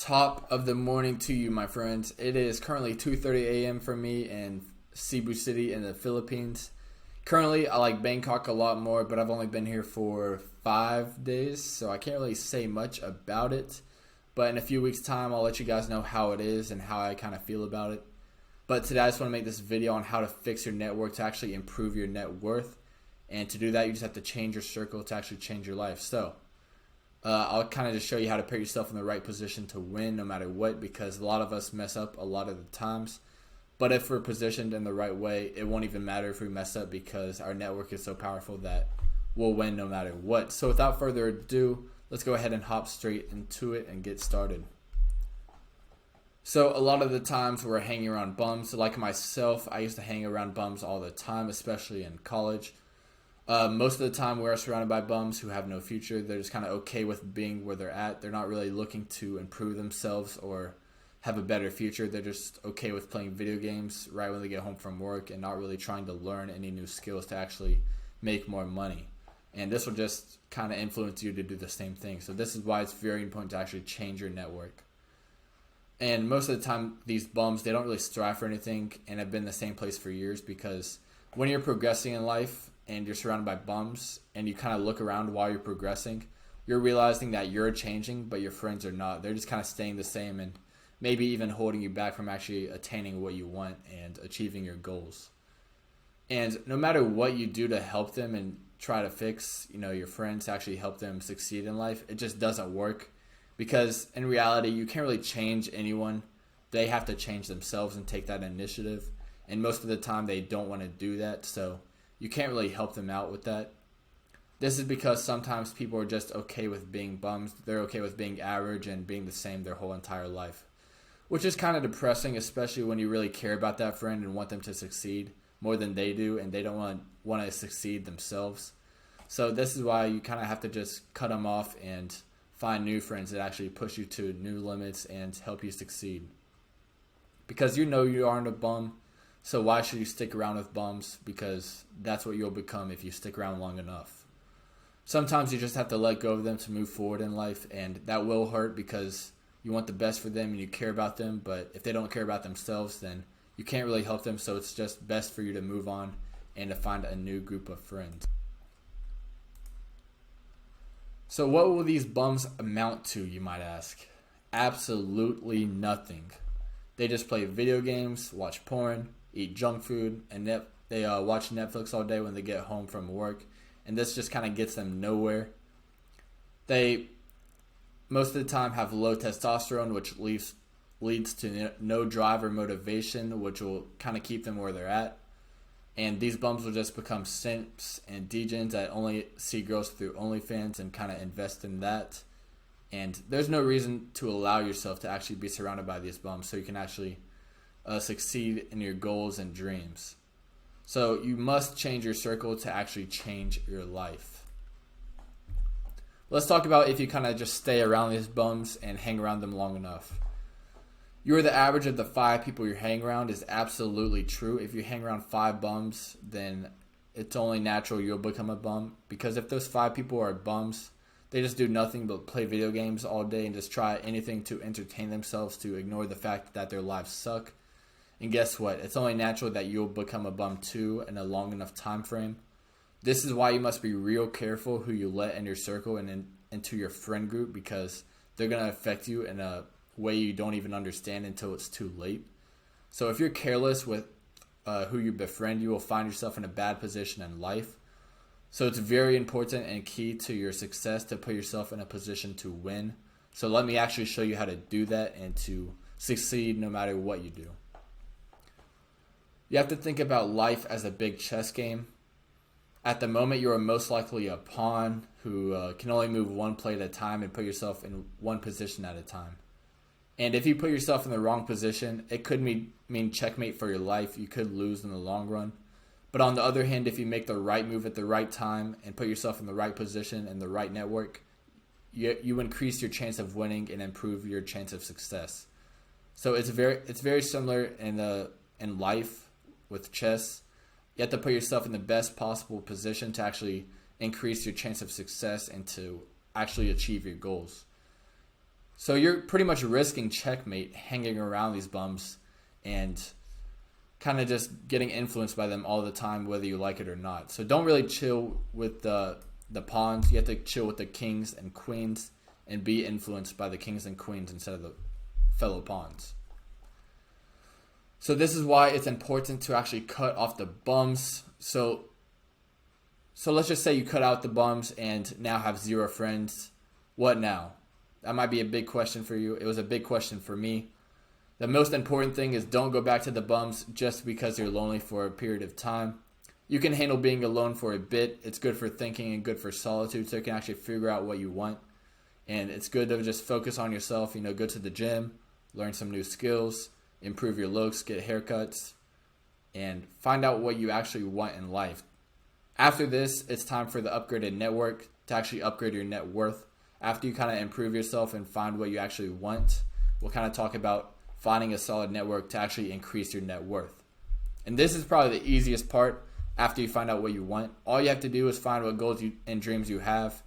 Top of the morning to you, my friends. It is currently 2:30 a.m. for me in Cebu City in the Philippines. Currently, I like Bangkok a lot more, but I've only been here for 5 days, so I can't really say much about it. But in a few weeks' time, I'll let you guys know how it is and how I kind of feel about it. But today, I just want to make this video on how to fix your network to actually improve your net worth. And to do that, you just have to change your circle to actually change your life. So, I'll kind of just show you how to put yourself in the right position to win no matter what, because a lot of us mess up a lot of the times. But if we're positioned in the right way, it won't even matter if we mess up because our network is so powerful that we'll win no matter what. So without further ado, let's go ahead and hop straight into it and get started. So a lot of the times we're hanging around bums. Like myself, I used to hang around bums all the time, especially in college. Most of the time we're surrounded by bums who have no future. They're just kind of okay with being where they're at. They're not really looking to improve themselves or have a better future. They're just okay with playing video games right when they get home from work and not really trying to learn any new skills to actually make more money. And this will just kind of influence you to do the same thing. So this is why it's very important to actually change your network. And most of the time, these bums, they don't really strive for anything and have been in the same place for years, because when you're progressing in life and you're surrounded by bums and you kind of look around while you're progressing, you're realizing that you're changing, but your friends are not. They're just kind of staying the same and maybe even holding you back from actually attaining what you want and achieving your goals. And no matter what you do to help them and try to fix, your friends, to actually help them succeed in life, it just doesn't work, because in reality, you can't really change anyone. They have to change themselves and take that initiative. And most of the time they don't want to do that. So you can't really help them out with that. This is because sometimes people are just okay with being bums. They're okay with being average and being the same their whole entire life, which is kind of depressing, especially when you really care about that friend and want them to succeed more than they do, and they don't want to succeed themselves. So this is why you kind of have to just cut them off and find new friends that actually push you to new limits and help you succeed. Because you aren't a bum, so why should you stick around with bums? Because that's what you'll become if you stick around long enough. Sometimes you just have to let go of them to move forward in life, and that will hurt because you want the best for them and you care about them, but if they don't care about themselves, then you can't really help them. So it's just best for you to move on and to find a new group of friends. So what will these bums amount to, you might ask? Absolutely nothing. They just play video games, watch porn, eat junk food, and they watch Netflix all day when they get home from work, and this just kind of gets them nowhere. They most of the time have low testosterone, which leads to no drive or motivation, which will kind of keep them where they're at. And these bums will just become simps and degens that only see girls through OnlyFans and kind of invest in that. And there's no reason to allow yourself to actually be surrounded by these bums so you can actually succeed in your goals and dreams. So you must change your circle to actually change your life. Let's talk about if you kind of just stay around these bums and hang around them long enough. You're the average of the 5 people you hang around is absolutely true. If you hang around 5 bums, then it's only natural you'll become a bum. Because if those 5 people are bums, they just do nothing but play video games all day and just try anything to entertain themselves to ignore the fact that their lives suck. And guess what? It's only natural that you'll become a bum too in a long enough time frame. This is why you must be real careful who you let in your circle and into your friend group, because they're going to affect you in a way you don't even understand until it's too late. So if you're careless with who you befriend, you will find yourself in a bad position in life. So it's very important and key to your success to put yourself in a position to win. So let me actually show you how to do that and to succeed no matter what you do. You have to think about life as a big chess game. At the moment, you are most likely a pawn who can only move one play at a time and put yourself in one position at a time. And if you put yourself in the wrong position, it could mean checkmate for your life. You could lose in the long run. But on the other hand, if you make the right move at the right time and put yourself in the right position and the right network, you increase your chance of winning and improve your chance of success. So it's very similar in life with chess. You have to put yourself in the best possible position to actually increase your chance of success and to actually achieve your goals. So you're pretty much risking checkmate hanging around these bums and kind of just getting influenced by them all the time, whether you like it or not. So don't really chill with the pawns. You have to chill with the kings and queens and be influenced by the kings and queens instead of the fellow pawns. So this is why it's important to actually cut off the bums. So let's just say you cut out the bums and now have 0 friends. What now? That might be a big question for you. It was a big question for me. The most important thing is don't go back to the bums just because you're lonely for a period of time. You can handle being alone for a bit. It's good for thinking and good for solitude, so you can actually figure out what you want. And it's good to just focus on yourself, go to the gym, learn some new skills, improve your looks, get haircuts, and find out what you actually want in life. After this, it's time for the upgraded network to actually upgrade your net worth. After you kind of improve yourself and find what you actually want, we'll kind of talk about finding a solid network to actually increase your net worth. And this is probably the easiest part after you find out what you want. All you have to do is find what goals and dreams you have.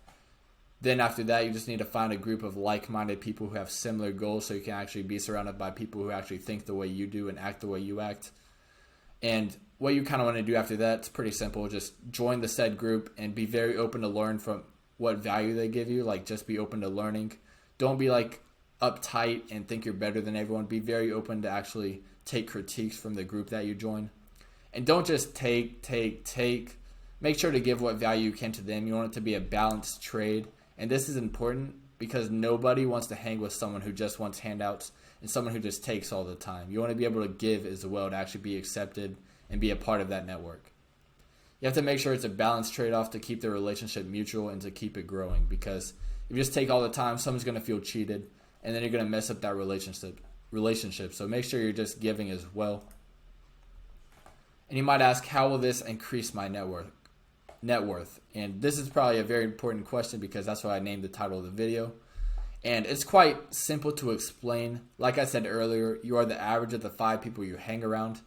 Then after that, you just need to find a group of like-minded people who have similar goals so you can actually be surrounded by people who actually think the way you do and act the way you act. And what you kind of want to do after that, it's pretty simple. Just join the said group and be very open to learn from what value they give you. Like, just be open to learning. Don't be uptight and think you're better than everyone. Be very open to actually take critiques from the group that you join. And don't just take. Make sure to give what value you can to them. You want it to be a balanced trade. And this is important because nobody wants to hang with someone who just wants handouts and someone who just takes all the time. You want to be able to give as well to actually be accepted and be a part of that network. You have to make sure it's a balanced trade-off to keep the relationship mutual and to keep it growing, because if you just take all the time, someone's going to feel cheated and then you're going to mess up that relationship. So make sure you're just giving as well. And you might ask, how will this increase my net worth? And this is probably a very important question because that's why I named the title of the video. And it's quite simple to explain. Like I said earlier, you are the average of the 5 people you hang around.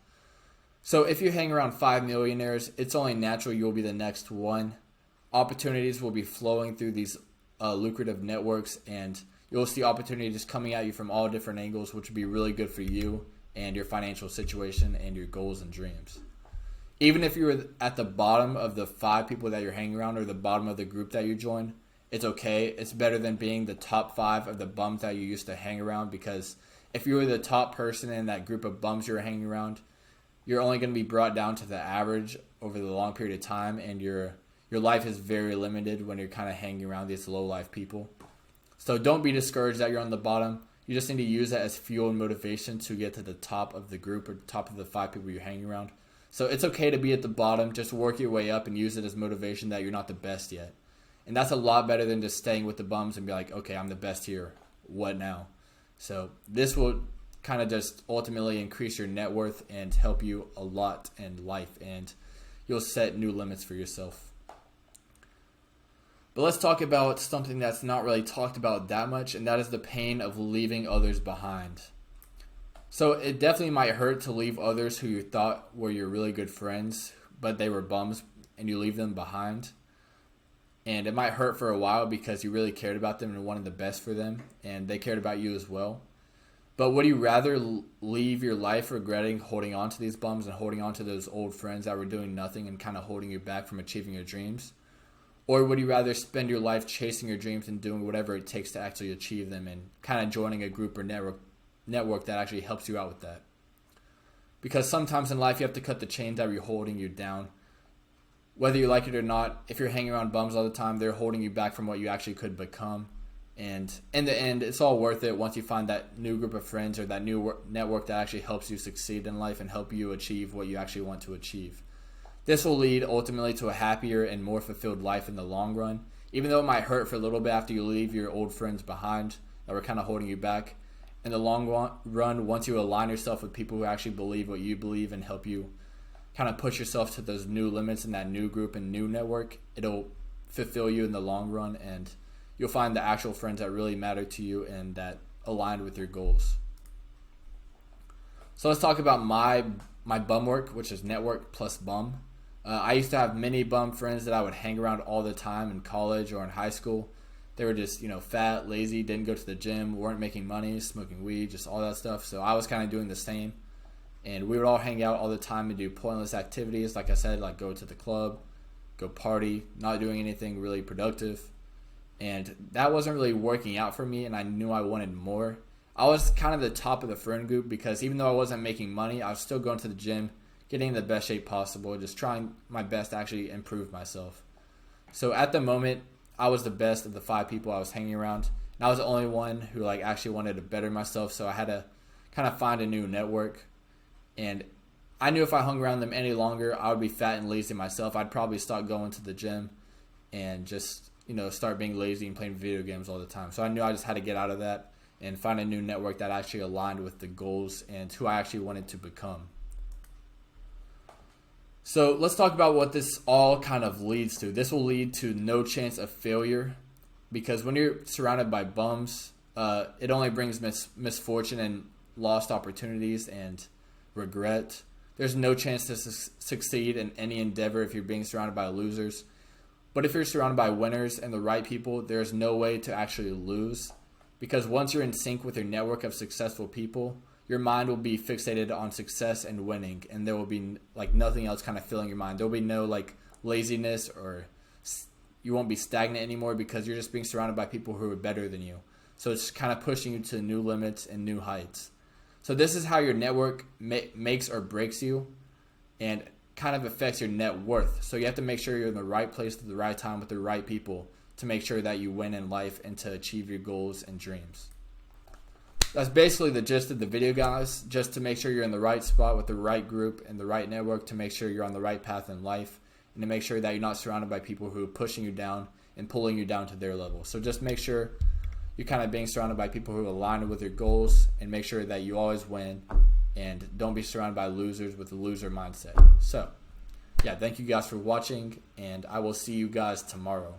So if you hang around 5 millionaires, it's only natural you'll be the next one. Opportunities will be flowing through these lucrative networks, and you'll see opportunities coming at you from all different angles, which will be really good for you and your financial situation and your goals and dreams. Even if you were at the bottom of the 5 people that you're hanging around or the bottom of the group that you join, it's okay. It's better than being the top 5 of the bums that you used to hang around, because if you were the top person in that group of bums you're hanging around, you're only going to be brought down to the average over the long period of time, and your life is very limited when you're kind of hanging around these low life people. So don't be discouraged that you're on the bottom. You just need to use that as fuel and motivation to get to the top of the group or top of the 5 people you're hanging around. So it's okay to be at the bottom. Just work your way up and use it as motivation that you're not the best yet. And that's a lot better than just staying with the bums and be like, okay, I'm the best here. What now? So this will kind of just ultimately increase your net worth and help you a lot in life, and you'll set new limits for yourself. But let's talk about something that's not really talked about that much, and that is the pain of leaving others behind. So it definitely might hurt to leave others who you thought were your really good friends, but they were bums and you leave them behind. And it might hurt for a while because you really cared about them and wanted the best for them, and they cared about you as well. But would you rather leave your life regretting holding on to these bums and holding on to those old friends that were doing nothing and kind of holding you back from achieving your dreams? Or would you rather spend your life chasing your dreams and doing whatever it takes to actually achieve them and kind of joining a group or network that actually helps you out with that? Because sometimes in life you have to cut the chains that are holding you down. Whether you like it or not, if you're hanging around bums all the time, they're holding you back from what you actually could become. And in the end, it's all worth it once you find that new group of friends or that new network that actually helps you succeed in life and help you achieve what you actually want to achieve. This will lead ultimately to a happier and more fulfilled life in the long run. Even though it might hurt for a little bit after you leave your old friends behind that were kind of holding you back, in the long run, once you align yourself with people who actually believe what you believe and help you kind of push yourself to those new limits in that new group and new network, it'll fulfill you in the long run, and you'll find the actual friends that really matter to you and that align with your goals. So let's talk about my bum work, which is network plus bum. I used to have many bum friends that I would hang around all the time in college or in high school. They were just, fat, lazy, didn't go to the gym, weren't making money, smoking weed, just all that stuff. So I was kind of doing the same. And we would all hang out all the time and do pointless activities. Like I said, like go to the club, go party, not doing anything really productive. And that wasn't really working out for me, and I knew I wanted more. I was kind of the top of the friend group because even though I wasn't making money, I was still going to the gym, getting in the best shape possible, just trying my best to actually improve myself. So at the moment, I was the best of the 5 people I was hanging around. And I was the only one who actually wanted to better myself, so I had to kind of find a new network. And I knew if I hung around them any longer, I would be fat and lazy myself. I'd probably start going to the gym and just, start being lazy and playing video games all the time. So I knew I just had to get out of that and find a new network that actually aligned with the goals and who I actually wanted to become. So let's talk about what this all kind of leads to. This will lead to no chance of failure, because when you're surrounded by bums, it only brings misfortune and lost opportunities and regret. There's no chance to succeed in any endeavor if you're being surrounded by losers. But if you're surrounded by winners and the right people, there's no way to actually lose, because once you're in sync with your network of successful people, your mind will be fixated on success and winning, and there will be nothing else kind of filling your mind. There will be no laziness, or you won't be stagnant anymore because you're just being surrounded by people who are better than you. So it's kind of pushing you to new limits and new heights. So this is how your network makes or breaks you, and kind of affects your net worth. So you have to make sure you're in the right place at the right time with the right people to make sure that you win in life and to achieve your goals and dreams. That's basically the gist of the video, guys. Just to make sure you're in the right spot with the right group and the right network, to make sure you're on the right path in life, and to make sure that you're not surrounded by people who are pushing you down and pulling you down to their level. So just make sure you're kind of being surrounded by people who align with your goals, and make sure that you always win, and don't be surrounded by losers with a loser mindset. So, yeah, thank you guys for watching, and I will see you guys tomorrow.